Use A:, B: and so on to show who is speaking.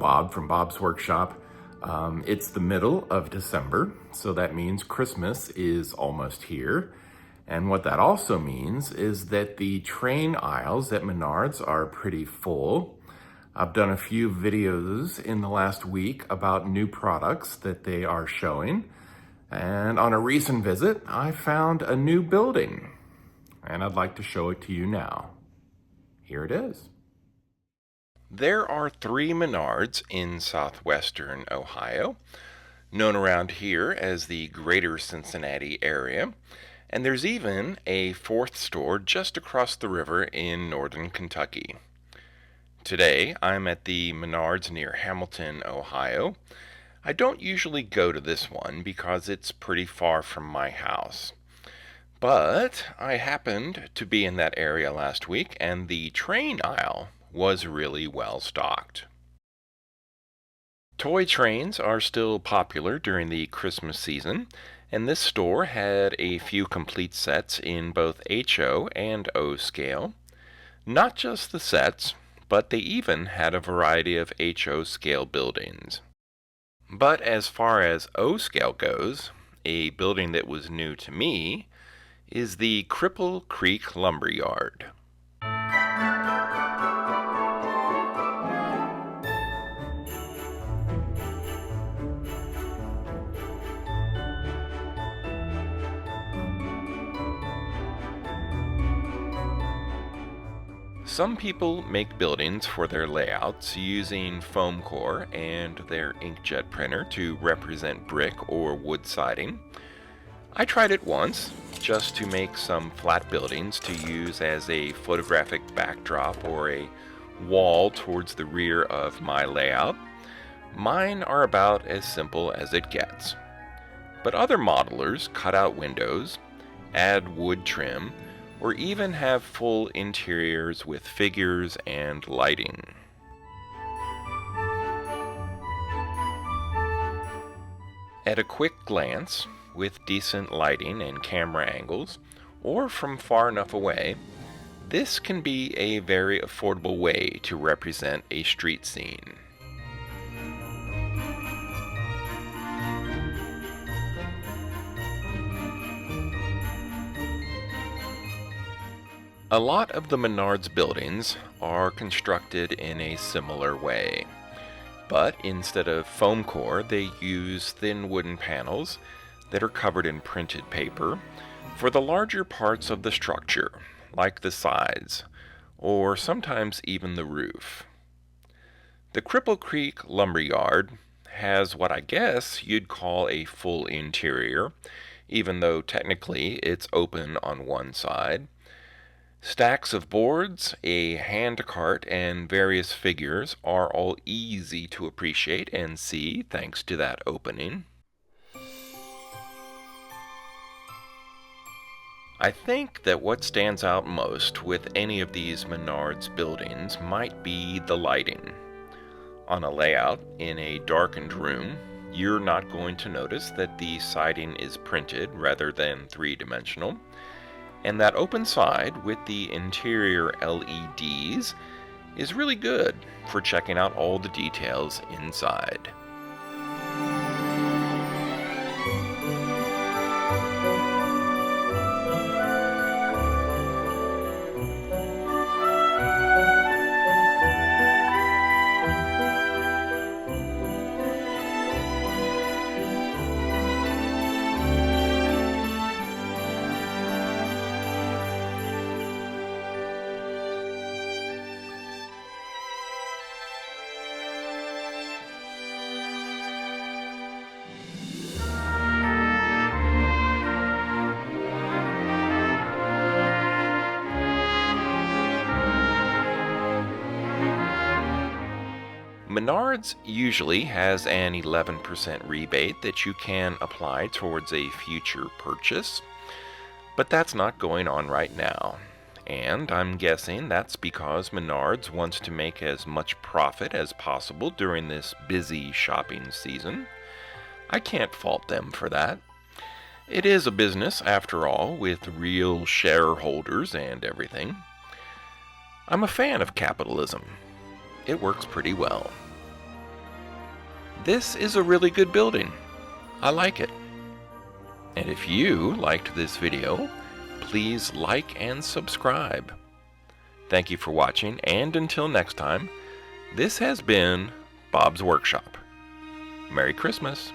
A: Bob from Bob's Workshop. It's the middle of December, so that means Christmas is almost here. And what that also means is that the train aisles at Menards are pretty full. I've done a few videos in the last week about new products that they are showing. And on a recent visit, I found a new building. And I'd like to show it to you now. Here it is. There are 3 Menards in southwestern Ohio, known around here as the Greater Cincinnati area, and there's even a 4th store just across the river in northern Kentucky. Today, I'm at the Menards near Hamilton, Ohio. I don't usually go to this one because it's pretty far from my house. But I happened to be in that area last week, and the train aisle was really well stocked. Toy trains are still popular during the Christmas season, and this store had a few complete sets in both HO and O scale. Not just the sets, but they even had a variety of HO scale buildings. But as far as O scale goes, a building that was new to me is the Cripple Creek Lumber Yard. Some people make buildings for their layouts using foam core and their inkjet printer to represent brick or wood siding. I tried it once, just to make some flat buildings to use as a photographic backdrop or a wall towards the rear of my layout. Mine are about as simple as it gets. But other modelers cut out windows, add wood trim, or even have full interiors with figures and lighting. At a quick glance, with decent lighting and camera angles, or from far enough away, this can be a very affordable way to represent a street scene. A lot of the Menards buildings are constructed in a similar way, but instead of foam core, they use thin wooden panels that are covered in printed paper for the larger parts of the structure, like the sides, or sometimes even the roof. The Cripple Creek Lumber Yard has what I guess you'd call a full interior, even though technically it's open on one side. Stacks of boards, a hand cart, and various figures are all easy to appreciate and see thanks to that opening. I think that what stands out most with any of these Menards buildings might be the lighting. On a layout in a darkened room, you're not going to notice that the siding is printed rather than three-dimensional. And that open side with the interior LEDs is really good for checking out all the details inside. Menards usually has an 11% rebate that you can apply towards a future purchase, but that's not going on right now. And I'm guessing that's because Menards wants to make as much profit as possible during this busy shopping season. I can't fault them for that. It is a business, after all, with real shareholders and everything. I'm a fan of capitalism. It works pretty well. This is a really good building. I like it. And if you liked this video, please like and subscribe. Thank you for watching, and until next time, this has been Bob's Workshop. Merry Christmas.